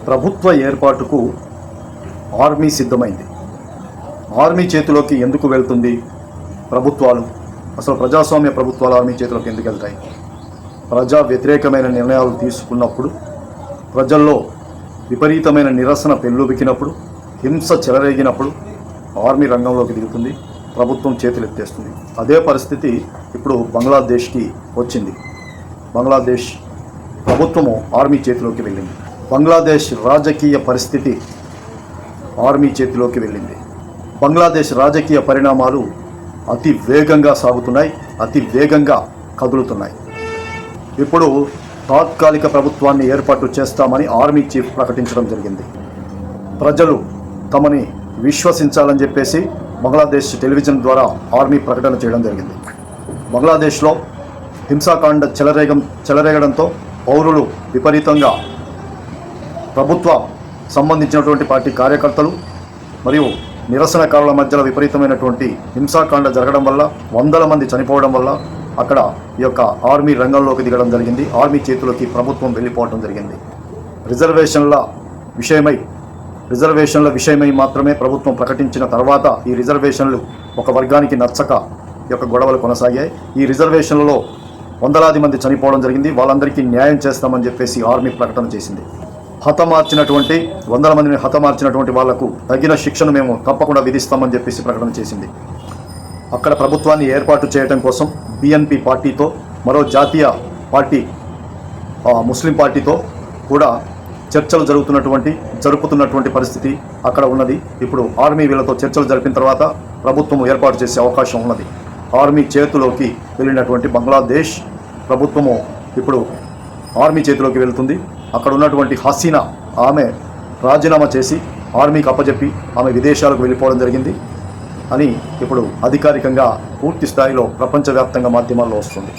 ప్రభుత్వ ఏర్పాటుకు ఆర్మీ సిద్ధమైంది. ఆర్మీ చేతిలోకి ఎందుకు వెళ్తుంది ప్రభుత్వాలు? అసలు ప్రజాస్వామ్య ప్రభుత్వాలు ఆర్మీ చేతిలోకి ఎందుకు వెళ్తాయి? ప్రజా వ్యతిరేకమైన నిర్ణయాలు తీసుకున్నప్పుడు, ప్రజల్లో విపరీతమైన నిరసన పెల్లుబికినప్పుడు, హింస చెలరేగినప్పుడు ఆర్మీ రంగంలోకి దిగుతుంది, ప్రభుత్వం చేతులెత్తేస్తుంది. అదే పరిస్థితి ఇప్పుడు బంగ్లాదేశ్కి వచ్చింది. బంగ్లాదేశ్ ప్రభుత్వము ఆర్మీ చేతిలోకి వెళ్ళింది. బంగ్లాదేశ్ రాజకీయ పరిస్థితి ఆర్మీ చేతిలోకి వెళ్ళింది. బంగ్లాదేశ్ రాజకీయ పరిణామాలు అతి వేగంగా సాగుతున్నాయి, అతి వేగంగా కదులుతున్నాయి. ఇప్పుడు తాత్కాలిక ప్రభుత్వాన్ని ఏర్పాటు చేస్తామని ఆర్మీ చీఫ్ ప్రకటించడం జరిగింది. ప్రజలు తమని విశ్వసించాలని చెప్పేసి బంగ్లాదేశ్ టెలివిజన్ ద్వారా ఆర్మీ ప్రకటన చేయడం జరిగింది. బంగ్లాదేశ్లో హింసాకాండ చెలరేగడంతో పౌరులు విపరీతంగా ప్రభుత్వ సంబంధించినటువంటి పార్టీ కార్యకర్తలు మరియు నిరసనకారుల మధ్యలో విపరీతమైనటువంటి హింసాకాండ జరగడం వల్ల, వందల మంది చనిపోవడం వల్ల అక్కడ ఈ యొక్క ఆర్మీ రంగంలోకి దిగడం జరిగింది. ఆర్మీ చేతిలోకి ప్రభుత్వం వెళ్ళిపోవడం జరిగింది. రిజర్వేషన్ల విషయమై మాత్రమే ప్రభుత్వం ప్రకటించిన తర్వాత ఈ రిజర్వేషన్లు ఒక వర్గానికి నచ్చక ఈ యొక్క గొడవలు కొనసాగాయి. ఈ రిజర్వేషన్లలో వందలాది మంది చనిపోవడం జరిగింది. వాళ్ళందరికీ న్యాయం చేస్తామని చెప్పేసి ఆర్మీ ప్రకటన చేసింది. వందల మందిని హతమార్చినటువంటి వాళ్లకు తగిన శిక్షను మేము తప్పకుండా విధిస్తామని చెప్పేసి ప్రకటన చేసింది. అక్కడ ప్రభుత్వాన్ని ఏర్పాటు చేయడం కోసం BNP పార్టీతో, మరో జాతీయ పార్టీ ముస్లిం పార్టీతో కూడా చర్చలు జరుపుతున్నటువంటి పరిస్థితి అక్కడ ఉన్నది. ఇప్పుడు ఆర్మీ వీళ్ళతో చర్చలు జరిపిన తర్వాత ప్రభుత్వం ఏర్పాటు చేసే అవకాశం ఉన్నది. ఆర్మీ చేతిలోకి వెళ్ళినటువంటి బంగ్లాదేశ్ ప్రభుత్వము ఇప్పుడు ఆర్మీ చేతిలోకి వెళ్తుంది. అక్కడ ఉన్నటువంటి హసీనా ఆమె రాజీనామా చేసి ఆర్మీకి అప్పచెప్పి ఆమె విదేశాలకు వెళ్ళిపోవడం జరిగింది అని ఇప్పుడు అధికారికంగా పూర్తి స్థాయిలో ప్రపంచవ్యాప్తంగా మాధ్యమాల్లో వస్తుంది.